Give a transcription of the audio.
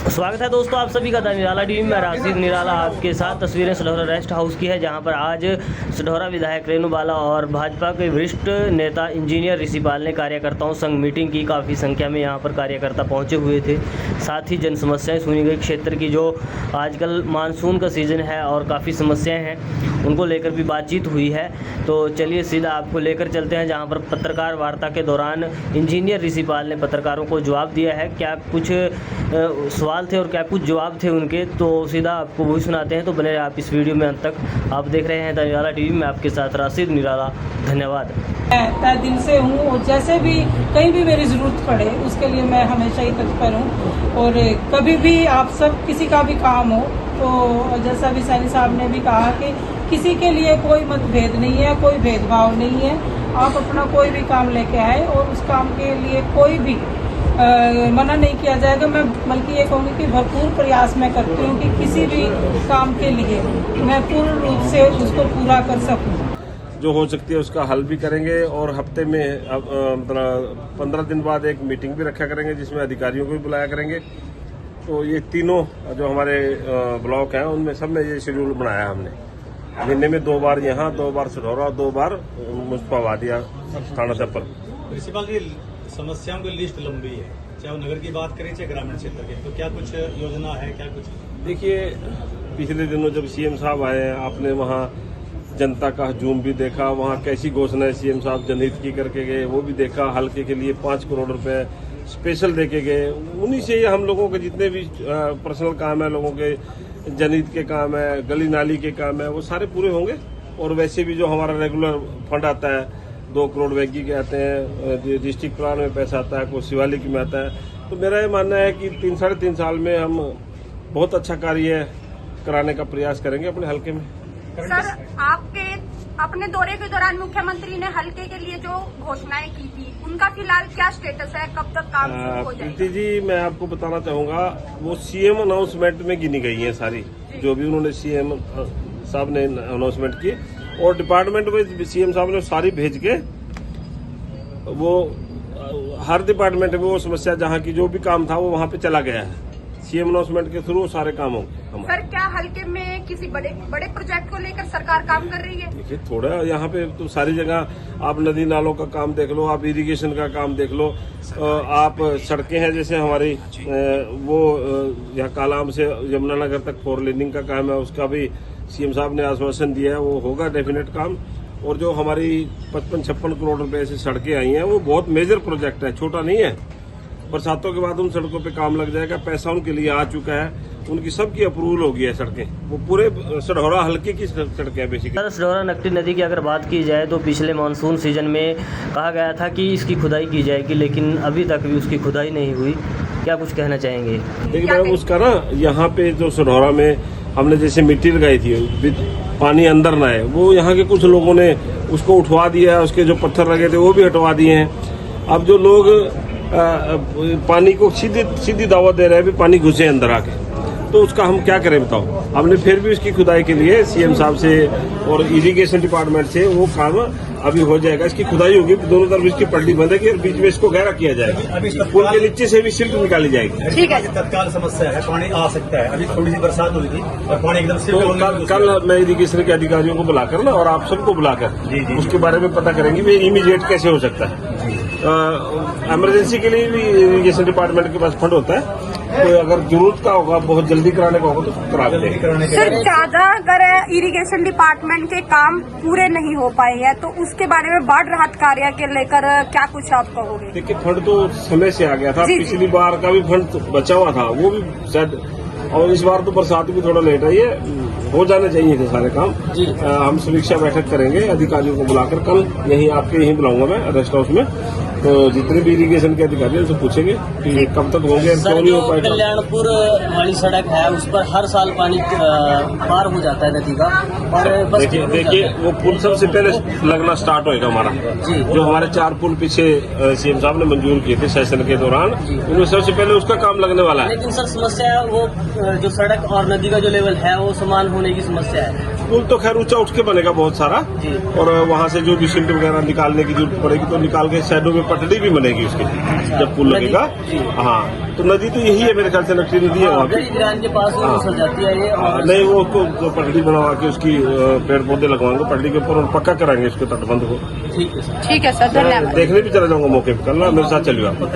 स्वागत है दोस्तों आप सभी का द निराला टीवी में। राशिद निराला आपके साथ। तस्वीरें सढौरा रेस्ट हाउस की है, जहां पर आज सढौरा विधायक रेणु बाला और भाजपा के वरिष्ठ नेता इंजीनियर ऋषि पाल ने कार्यकर्ताओं संग मीटिंग की। काफ़ी संख्या में यहां पर कार्यकर्ता पहुंचे हुए थे। साथ ही जन समस्याएं सुनी गई। क्षेत्र की जो आजकल मानसून का सीज़न है और काफ़ी समस्याएँ हैं, उनको लेकर भी बातचीत हुई है। तो चलिए सीधा आपको लेकर चलते हैं जहाँ पर पत्रकार वार्ता के दौरान इंजीनियर ऋषि पाल ने पत्रकारों को जवाब दिया है। क्या कुछ सवाल थे और क्या कुछ जवाब थे उनके, तो सीधा आपको वही सुनाते हैं। तो बने रहे आप इस वीडियो में अंत तक। आप देख रहे हैं द निराला टीवी में, आपके साथ राशिद निराला। धन्यवाद। मैं दिल से हूँ और जैसे भी कहीं भी मेरी ज़रूरत पड़े उसके लिए मैं हमेशा ही तत्पर हूँ। और कभी भी आप सब किसी का भी काम हो तो जैसा भी सैनी साहब ने भी कहा कि किसी के लिए कोई मतभेद नहीं है, कोई भेदभाव नहीं है। आप अपना कोई भी काम लेके आए और उस काम के लिए कोई भी मना नहीं किया जाएगा। मैं बल्कि ये कहूँगी कि भरपूर प्रयास मैं करती हूँ कि किसी भी काम के लिए मैं पूर्ण रूप से उसको पूरा कर सकूँ। जो हो सकती है उसका हल भी करेंगे और हफ्ते में मतलब 15 दिन बाद एक मीटिंग भी रखा करेंगे जिसमें अधिकारियों को भी बुलाया करेंगे। तो ये तीनों जो हमारे ब्लॉक हैं उनमें सब में ये शेड्यूल बनाया हमने। महीने में 2 बार यहाँ, 2 बार सढौरा, 2 बार मुस्तफाबादिया थाना चप्पल। प्रिंसिपल जी, समस्याओं की लिस्ट लंबी है, चाहे वो नगर की बात करें चाहे ग्रामीण क्षेत्र की, तो क्या कुछ योजना है, क्या कुछ? देखिए, पिछले दिनों जब सीएम साहब आए हैं, आपने वहाँ जनता का हजूम भी देखा। वहाँ कैसी घोषणाएं सीएम साहब जनहित की करके गए वो भी देखा। हल्के के लिए 5 करोड़ रुपए स्पेशल देके गए। उन्हीं से हम लोगों के जितने भी पर्सनल काम है, लोगों के जनहित के काम है, गली नाली के काम है, वो सारे पूरे होंगे। और वैसे भी जो हमारा रेगुलर फंड आता है, 2 करोड़ वैगी के आते हैं, डिस्ट्रिक्ट प्लान में पैसा आता है, कोई शिवालिक में आता है। तो मेरा ये मानना है कि 3-3.5 साल में हम बहुत अच्छा कार्य कराने का प्रयास करेंगे अपने हल्के में। सर, आपके अपने दौरे के दौरान मुख्यमंत्री ने हल्के के लिए जो घोषणाएं की थी, उनका फिलहाल क्या स्टेटस है, कब तक काम शुरू हो जाएगा? प्रीति जी, मैं आपको बताना चाहूंगा, वो सीएम अनाउंसमेंट में गिनी गई है सारी, जो भी उन्होंने सीएम साहब ने अनाउंसमेंट की। और डिपार्टमेंट में सीएम साहब ने सारी भेज के वो हर डिपार्टमेंट में वो समस्या जहाँ की जो भी काम था वो वहाँ पे चला गया है। सीएम अनाउंसमेंट के थ्रू सारे काम होंगे। सर, क्या हल्के में किसी बड़े प्रोजेक्ट को लेकर सरकार काम कर रही है? देखिए, थोड़ा यहाँ पे तो सारी जगह आप नदी नालों का काम देख लो, आप इरिगेशन का काम देख लो, आप सड़कें हैं जैसे हमारी वो यहाँ कालाम से यमुनानगर तक 4 लेनिंग का काम है, उसका भी सीएम साहब ने आश्वासन दिया है, वो होगा डेफिनेट काम। और जो हमारी 55-56 करोड़ रुपए से सड़कें आई हैं वो बहुत मेजर प्रोजेक्ट है, छोटा नहीं है। बरसातों के बाद उन सड़कों पे काम लग जाएगा, पैसा उनके लिए आ चुका है, उनकी सबकी अप्रूवल हो गई है सड़कें। वो पूरे सढौरा हल्के की सड़कें हैं बेसिकली। सढौरा नकटी नदी की अगर बात की जाए तो पिछले मानसून सीजन में कहा गया था कि इसकी खुदाई की जाएगी, लेकिन अभी तक भी उसकी खुदाई नहीं हुई। क्या कुछ कहना चाहेंगे? देखिए मैडम, उसका ना यहाँ पे जो सढौरा में हमने जैसे मिट्टी लगाई थी, पानी अंदर ना आए, वो यहाँ के कुछ लोगों ने उसको उठवा दिया है। उसके जो पत्थर लगे थे वो भी हटवा दिए हैं। अब जो लोग पानी को सीधी दावत दे रहे हैं भी पानी घुसे अंदर आके, तो उसका हम क्या करें बताओ। हमने फिर भी उसकी खुदाई के लिए सीएम साहब से और इरिगेशन डिपार्टमेंट से वो काम अभी हो जाएगा। इसकी खुदाई होगी, दोनों तरफ इसकी पट्टी बंधेगी और बीच में इसको गहरा किया जाएगा। पुल के नीचे से भी सिल्ट निकाली जाएगी। ठीक है, तत्काल समस्या है, पानी आ सकता है। अभी थोड़ी सी बरसात हुई थी और पानी एकदम से कल मैं इरिगेशन के अधिकारियों को बुलाकर ना, और आप सबको बुलाकर उसके बारे में पता करेंगे भी इमीडिएट कैसे हो सकता है। इमरजेंसी के लिए भी इरिगेशन डिपार्टमेंट के पास फंड होता है, तो अगर जरूरत का होगा, बहुत जल्दी कराने का होगा तो करा देंगे। सर, ज्यादा अगर इरिगेशन डिपार्टमेंट के काम पूरे नहीं हो पाए हैं तो उसके बारे में बाढ़ राहत कार्य के लेकर क्या कुछ आप कहोगे? देखिए, फंड तो समय से आ गया था, पिछली बार का भी फंड बचा हुआ था, वो भी शायद, और इस बार तो बरसात भी थोड़ा लेट आई है, हो जाने चाहिए थे सारे काम। हम समीक्षा बैठक करेंगे अधिकारियों को बुलाकर, कल यहीं आपके यहीं बुलाऊंगा मैं रेस्ट हाउस में। तो जितने भी इरिगेशन के अधिकारी हैं उनसे पूछेंगे कि कब तक होंगे, क्यों नहीं हो पाएगा। कल्याणपुर वाली सड़क है, उस पर हर साल पानी पार हो जाता है नदी का। और देखिए वो पुल सबसे पहले लगना स्टार्ट होएगा हमारा। जो हमारे 4 पुल पीछे सीएम साहब ने मंजूर किए थे सेशन के दौरान, उनमें सबसे पहले उसका काम लगने वाला है। लेकिन सर, समस्या वो जो सड़क और नदी का जो लेवल है वो समान होने की समस्या है। पुल तो खैर ऊंचा उठ के बनेगा बहुत सारा, जी। और वहाँ से जो भी सिल्ट वगैरह निकालने की जरूरत पड़ेगी तो निकाल के साइडों में पटड़ी भी बनेगी उसके, जब पुल नदी- लगेगा। जी। हाँ, तो नदी तो यही है मेरे ख्याल से, लकड़ी नदी है वहाँ पे। ईरान के पास हाँ। सर जाती है ये, और नहीं, वो तो पटड़ी बनवा के उसकी पेड़ पौधे लगवाएंगे पटड़ी के ऊपर और पक्का कराएंगे इसके तटबंध को। ठीक है सर। ठीक है सर, धन्यवाद। देखने भी चला जाऊंगा मौके पर, कल ना मेरे साथ चलिए आप।